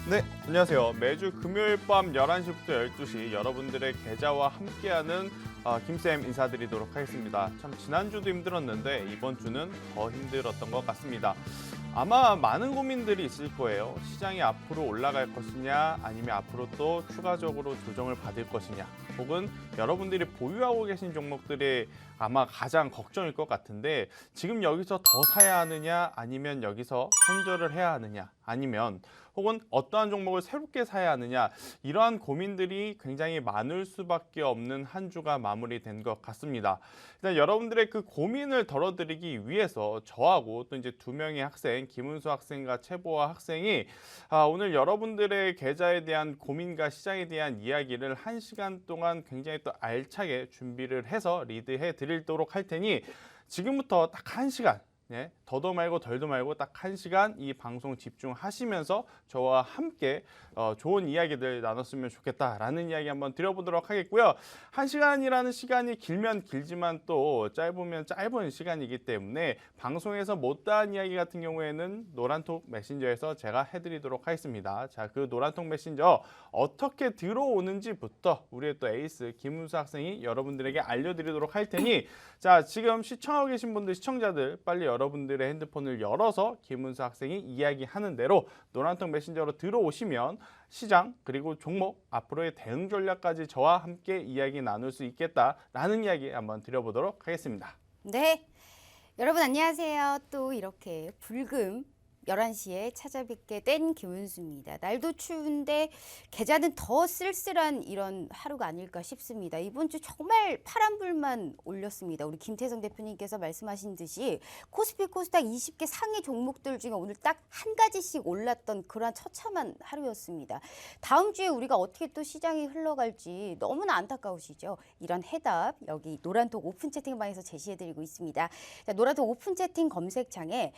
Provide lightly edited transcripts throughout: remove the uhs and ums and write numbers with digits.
네, 안녕하세요. 매주 금요일 밤 11시부터 12시 여러분들의 계좌와 함께하는 김쌤 인사드리도록 하겠습니다. 참 지난주도 힘들었는데 이번 주는 더 힘들었던 것 같습니다. 아마 많은 고민들이 있을 거예요. 시장이 앞으로 올라갈 것이냐 아니면 앞으로 또 추가적으로 조정을 받을 것이냐 혹은 여러분들이 보유하고 계신 종목들이 아마 가장 걱정일 것 같은데 지금 여기서 더 사야 하느냐 아니면 여기서 손절을 해야 하느냐 아니면 혹은 어떠한 종목을 새롭게 사야 하느냐 이러한 고민들이 굉장히 많을 수밖에 없는 한 주가 마무리된 것 같습니다. 일단 여러분들의 그 고민을 덜어드리기 위해서 저하고 또 이제 두 명의 학생 김은수 학생과 최보아 학생이 오늘 여러분들의 계좌에 대한 고민과 시장에 대한 이야기를 1시간 동안 굉장히 또 알차게 준비를 해서 리드해 드리도록 할 테니 지금부터 딱 1시간 더도 말고 덜도 말고 딱 1시간 이 방송 집중하시면서 저와 함께 좋은 이야기들 나눴으면 좋겠다라는 이야기 한번 드려보도록 하겠고요. 1시간이라는 시간이 길면 길지만 또 짧으면 짧은 시간이기 때문에 방송에서 못다한 이야기 같은 경우에는 노란톡 메신저에서 제가 해드리도록 하겠습니다. 자, 그 노란톡 메신저 어떻게 들어오는지부터 우리의 또 에이스 김은수 학생이 여러분들에게 알려드리도록 할 테니 자, 지금 시청하고 계신 분들 시청자들 빨리 여러분들의 핸드폰을 열어서 김은수 학생이 이야기하는 대로 노란톡 메신저로 들어오시면 시장 그리고 종목 앞으로의 대응 전략까지 저와 함께 이야기 나눌 수 있겠다라는 이야기 한번 드려보도록 하겠습니다. 네, 여러분 안녕하세요. 또 이렇게 불금 11시에 찾아뵙게 된 김은수입니다. 날도 추운데 계좌는 더 쓸쓸한 이런 하루가 아닐까 싶습니다. 이번 주 정말 파란불만 올렸습니다. 우리 김태성 대표님께서 말씀하신 듯이 코스피 코스닥 20개 상위 종목들 중에 오늘 딱 한 가지씩 올랐던 그런 처참한 하루였습니다. 다음 주에 우리가 어떻게 또 시장이 흘러갈지 너무나 안타까우시죠? 이런 해답 여기 노란톡 오픈 채팅방에서 제시해드리고 있습니다. 자, 노란톡 오픈 채팅 검색창에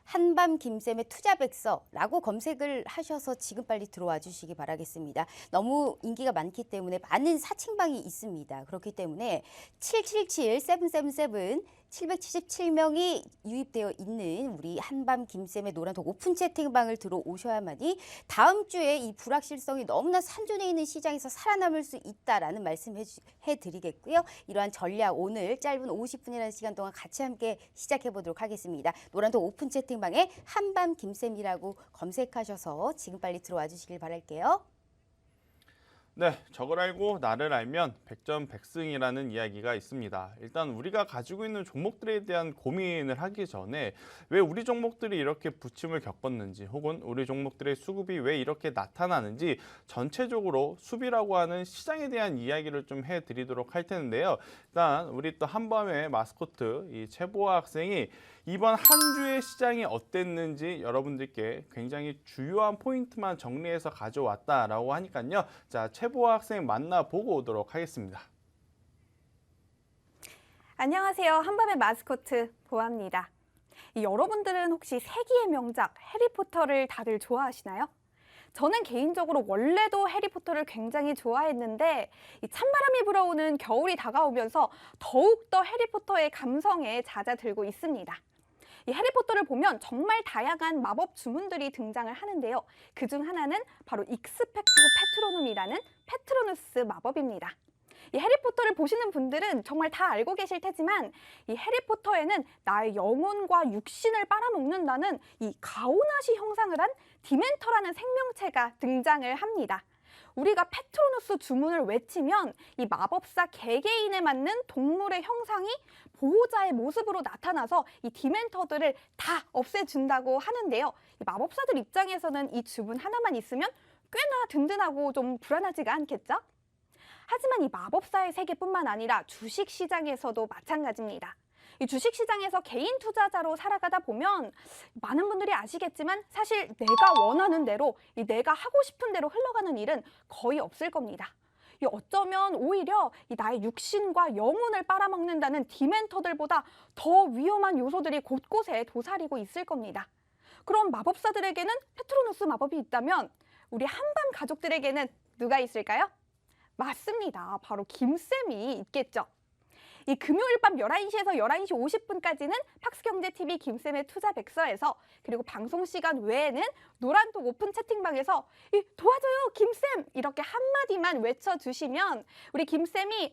한밤 김쌤의 투자백서라고 검색을 하셔서 지금 빨리 들어와 주시기 바라겠습니다. 너무 인기가 많기 때문에 많은 사칭방이 있습니다. 그렇기 때문에 777-777 777명이 유입되어 있는 우리 한밤 김쌤의 노란톡 오픈 채팅방을 들어오셔야만이 다음 주에 이 불확실성이 너무나 산존해 있는 시장에서 살아남을 수 있다라는 말씀해드리겠고요. 이러한 전략 오늘 짧은 50분이라는 시간 동안 같이 함께 시작해 보도록 하겠습니다. 노란톡 오픈 채팅방에 한밤 김쌤이라고 검색하셔서 지금 빨리 들어와 주시길 바랄게요. 네, 저걸 알고 나를 알면 백전백승이라는 이야기가 있습니다. 일단 우리가 가지고 있는 종목들에 대한 고민을 하기 전에 왜 우리 종목들이 이렇게 부침을 겪었는지 혹은 우리 종목들의 수급이 왜 이렇게 나타나는지 전체적으로 수비라고 하는 시장에 대한 이야기를 좀 해드리도록 할 텐데요. 일단 우리 또 한밤의 마스코트 이 최보아 학생이 이번 한 주의 시장이 어땠는지 여러분들께 굉장히 주요한 포인트만 정리해서 가져왔다라고 하니까요. 자, 최보아 학생 만나보고 오도록 하겠습니다. 안녕하세요. 한밤의 마스코트 보아입니다. 여러분들은 혹시 세기의 명작 해리포터를 다들 좋아하시나요? 저는 개인적으로 원래도 해리포터를 굉장히 좋아했는데 이 찬바람이 불어오는 겨울이 다가오면서 더욱더 해리포터의 감성에 잦아들고 있습니다. 이 해리포터를 보면 정말 다양한 마법 주문들이 등장을 하는데요. 그중 하나는 바로 익스펙토 패트로눔이라는 패트로누스 마법입니다. 이 해리포터를 보시는 분들은 정말 다 알고 계실 테지만 이 해리포터에는 나의 영혼과 육신을 빨아먹는다는 이 가오나시 형상을 한 디멘터라는 생명체가 등장을 합니다. 우리가 패트로누스 주문을 외치면 이 마법사 개개인에 맞는 동물의 형상이 보호자의 모습으로 나타나서 이 디멘터들을 다 없애준다고 하는데요. 이 마법사들 입장에서는 이 주문 하나만 있으면 꽤나 든든하고 좀 불안하지가 않겠죠? 하지만 이 마법사의 세계뿐만 아니라 주식시장에서도 마찬가지입니다. 이 주식시장에서 개인 투자자로 살아가다 보면 많은 분들이 아시겠지만 사실 내가 원하는 대로 내가 하고 싶은 대로 흘러가는 일은 거의 없을 겁니다. 어쩌면 오히려 나의 육신과 영혼을 빨아먹는다는 디멘터들보다 더 위험한 요소들이 곳곳에 도사리고 있을 겁니다. 그럼 마법사들에게는 페트로누스 마법이 있다면 우리 한밤 가족들에게는 누가 있을까요? 맞습니다. 바로 김쌤이 있겠죠. 이 이 금요일 밤 11시에서 11시 50분까지는 팍스경제TV 김쌤의 투자백서에서, 그리고 방송 시간 외에는 노란톡 오픈 채팅방에서 도와줘요 김쌤 이렇게 한마디만 외쳐주시면 우리 김쌤이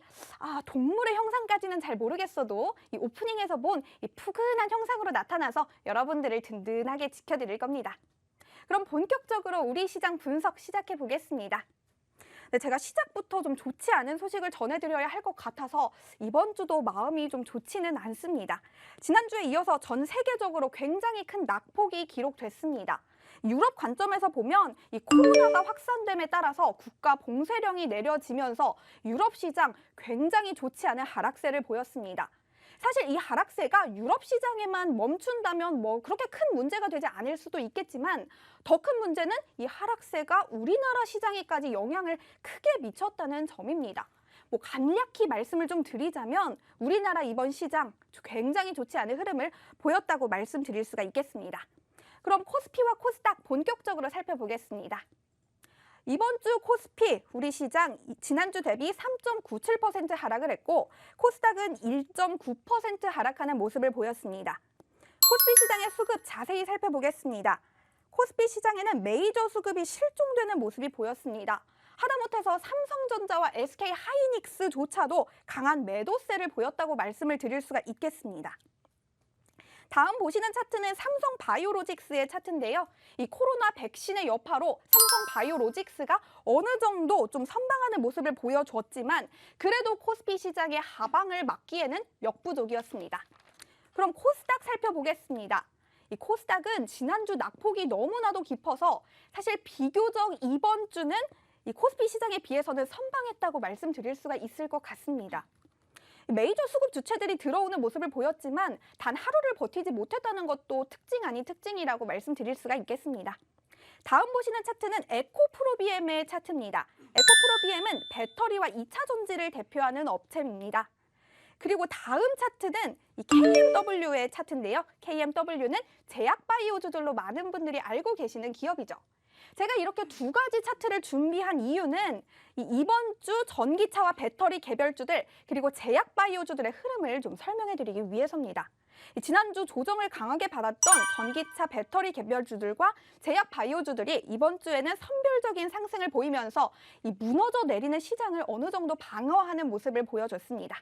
동물의 형상까지는 잘 모르겠어도 이 오프닝에서 본 이 푸근한 형상으로 나타나서 여러분들을 든든하게 지켜드릴 겁니다. 그럼 본격적으로 우리 시장 분석 시작해 보겠습니다. 네, 제가 시작부터 좀 좋지 않은 소식을 전해드려야 할 것 같아서 이번 주도 마음이 좀 좋지는 않습니다. 지난주에 이어서 전 세계적으로 굉장히 큰 낙폭이 기록됐습니다. 유럽 관점에서 보면 이 코로나가 확산됨에 따라서 국가 봉쇄령이 내려지면서 유럽 시장 굉장히 좋지 않은 하락세를 보였습니다. 사실 이 하락세가 유럽 시장에만 멈춘다면 그렇게 큰 문제가 되지 않을 수도 있겠지만 더 큰 문제는 이 하락세가 우리나라 시장에까지 영향을 크게 미쳤다는 점입니다. 간략히 말씀을 좀 드리자면 우리나라 이번 시장 굉장히 좋지 않은 흐름을 보였다고 말씀드릴 수가 있겠습니다. 그럼 코스피와 코스닥 본격적으로 살펴보겠습니다. 이번 주 코스피 우리 시장 지난주 대비 3.97% 하락을 했고 코스닥은 1.9% 하락하는 모습을 보였습니다. 코스피 시장의 수급 자세히 살펴보겠습니다. 코스피 시장에는 메이저 수급이 실종되는 모습이 보였습니다. 하다못해서 삼성전자와 SK하이닉스조차도 강한 매도세를 보였다고 말씀을 드릴 수가 있겠습니다. 다음 보시는 차트는 삼성바이오로직스의 차트인데요. 이 코로나 백신의 여파로 삼성바이오로직스가 어느 정도 좀 선방하는 모습을 보여줬지만 그래도 코스피 시장의 하방을 막기에는 역부족이었습니다. 그럼 코스닥 살펴보겠습니다. 이 코스닥은 지난주 낙폭이 너무나도 깊어서 사실 비교적 이번 주는 이 코스피 시장에 비해서는 선방했다고 말씀드릴 수가 있을 것 같습니다. 메이저 수급 주체들이 들어오는 모습을 보였지만 단 하루를 버티지 못했다는 것도 특징 아닌 특징이라고 말씀드릴 수가 있겠습니다. 다음 보시는 차트는 에코프로비엠의 차트입니다. 에코프로비엠은 배터리와 2차 전지를 대표하는 업체입니다. 그리고 다음 차트는 이 KMW의 차트인데요. KMW는 제약바이오주들로 많은 분들이 알고 계시는 기업이죠. 제가 이렇게 두 가지 차트를 준비한 이유는 이번 주 전기차와 배터리 개별주들 그리고 제약바이오주들의 흐름을 좀 설명해드리기 위해서입니다. 지난주 조정을 강하게 받았던 전기차 배터리 개별주들과 제약바이오주들이 이번 주에는 선별적인 상승을 보이면서 이 무너져 내리는 시장을 어느 정도 방어하는 모습을 보여줬습니다.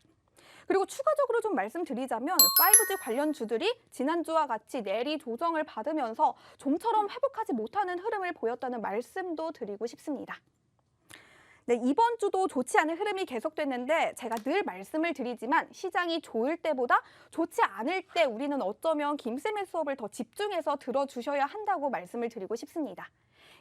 그리고 추가적으로 좀 말씀드리자면 5G 관련 주들이 지난주와 같이 내리 조정을 받으면서 좀처럼 회복하지 못하는 흐름을 보였다는 말씀도 드리고 싶습니다. 네, 이번 주도 좋지 않은 흐름이 계속됐는데 제가 늘 말씀을 드리지만 시장이 좋을 때보다 좋지 않을 때 우리는 어쩌면 김쌤의 수업을 더 집중해서 들어주셔야 한다고 말씀을 드리고 싶습니다.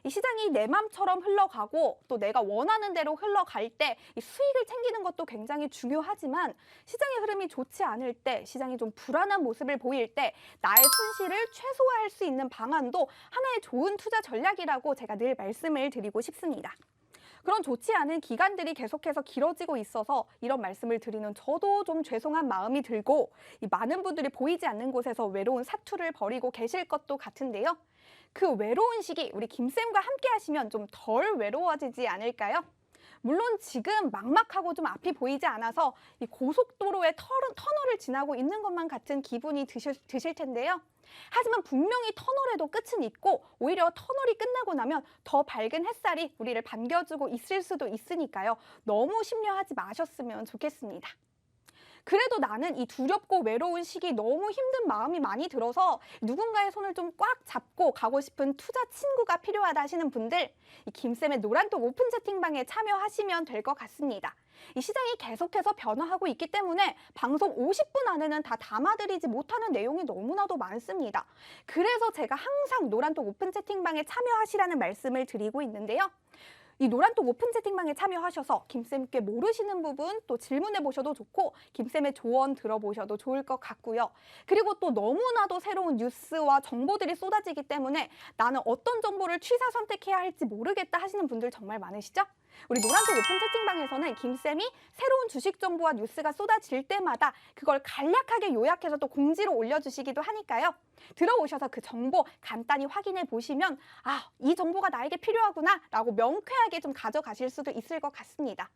이 시장이 내 맘처럼 흘러가고 또 내가 원하는 대로 흘러갈 때 이 수익을 챙기는 것도 굉장히 중요하지만 시장의 흐름이 좋지 않을 때, 시장이 좀 불안한 모습을 보일 때 나의 손실을 최소화할 수 있는 방안도 하나의 좋은 투자 전략이라고 제가 늘 말씀을 드리고 싶습니다. 그런 좋지 않은 기간들이 계속해서 길어지고 있어서 이런 말씀을 드리는 저도 좀 죄송한 마음이 들고 이 많은 분들이 보이지 않는 곳에서 외로운 사투를 벌이고 계실 것도 같은데요. 그 외로운 시기 우리 김쌤과 함께 하시면 좀 덜 외로워지지 않을까요? 물론 지금 막막하고 좀 앞이 보이지 않아서 이 고속도로의 터널을 지나고 있는 것만 같은 기분이 드실 텐데요. 하지만 분명히 터널에도 끝은 있고 오히려 터널이 끝나고 나면 더 밝은 햇살이 우리를 반겨주고 있을 수도 있으니까요. 너무 심려하지 마셨으면 좋겠습니다. 그래도 나는 이 두렵고 외로운 시기 너무 힘든 마음이 많이 들어서 누군가의 손을 좀 꽉 잡고 가고 싶은 투자 친구가 필요하다 하시는 분들, 이 김쌤의 노란톡 오픈 채팅방에 참여하시면 될 것 같습니다. 이 시장이 계속해서 변화하고 있기 때문에 방송 50분 안에는 다 담아드리지 못하는 내용이 너무나도 많습니다. 그래서 제가 항상 노란톡 오픈 채팅방에 참여하시라는 말씀을 드리고 있는데요. 이 노란톡 오픈 채팅방에 참여하셔서 김쌤께 모르시는 부분 또 질문해 보셔도 좋고 김쌤의 조언 들어보셔도 좋을 것 같고요. 그리고 또 너무나도 새로운 뉴스와 정보들이 쏟아지기 때문에 나는 어떤 정보를 취사 선택해야 할지 모르겠다 하시는 분들 정말 많으시죠? 우리 노란톡 오픈 채팅방에서는 김쌤이 새로운 주식 정보와 뉴스가 쏟아질 때마다 그걸 간략하게 요약해서 또 공지로 올려주시기도 하니까요. 들어오셔서 그 정보 간단히 확인해 보시면 이 정보가 나에게 필요하구나 라고 명쾌하게 좀 가져가실 수도 있을 것 같습니다.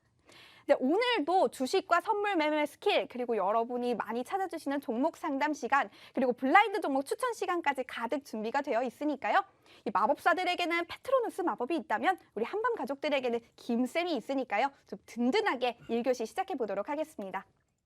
네, 오늘도 주식과 선물 매매 스킬, 그리고 여러분이 많이 찾아주시는 종목 상담 시간, 그리고 블라인드 종목 추천 시간까지 가득 준비가 되어 있으니까요. 이 마법사들에게는 페트로누스 마법이 있다면 우리 한밤 가족들에게는 김쌤이 있으니까요. 좀 든든하게 1교시 시작해 보도록 하겠습니다.